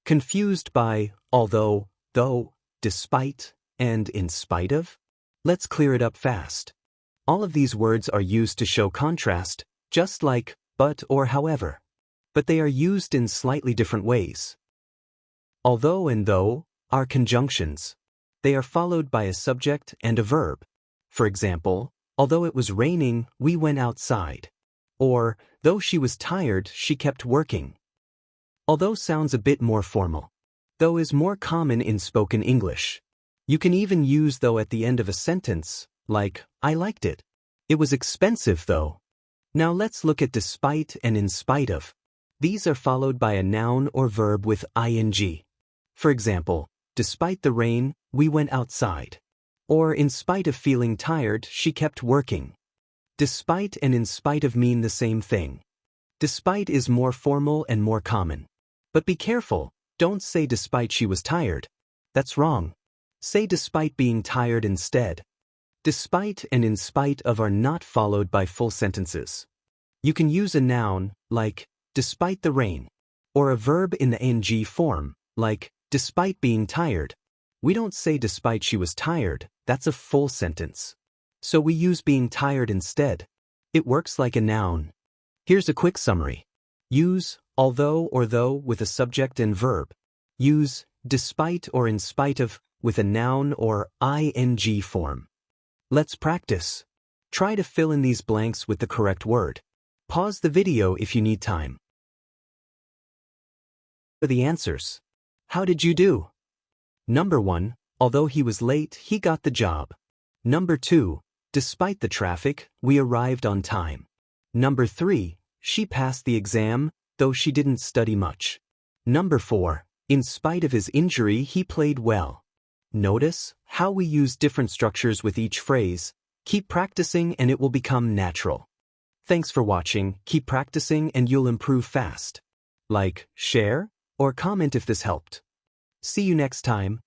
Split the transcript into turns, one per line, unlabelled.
Confused by although, though, despite, and in spite of? Let's clear it up fast. All of these words are used to show contrast, just like but or however. But they are used in slightly different ways. Although and though are conjunctions. They are followed by a subject and a verb. For example, although it was raining, we went outside. Or, though she was tired, she kept working. Although sounds a bit more formal. Though is more common in spoken English. You can even use though at the end of a sentence, like, I liked it. It was expensive though. Now let's look at despite and in spite of. These are followed by a noun or verb with ing. For example, despite the rain, we went outside. Or in spite of feeling tired, she kept working. Despite and in spite of mean the same thing. Despite is more formal and more common. But be careful, don't say despite she was tired. That's wrong. Say despite being tired instead. Despite and in spite of are not followed by full sentences. You can use a noun, like, despite the rain, or a verb in the ing form, like, despite being tired. We don't say despite she was tired, that's a full sentence. So we use being tired instead. It works like a noun. Here's a quick summary. Use although or though with a subject and verb. Use despite or in spite of with a noun or ing form. Let's practice. Try to fill in these blanks with the correct word. Pause the video if you need time. For the answers. How did you do? Number 1, although he was late, he got the job. Number 2, despite the traffic, we arrived on time. Number 3, she passed the exam, though she didn't study much. Number 4, in spite of his injury, he played well. Notice how we use different structures with each phrase. Keep practicing and it will become natural. Thanks for watching. Keep practicing and you'll improve fast. Like, share, or comment if this helped. See you next time.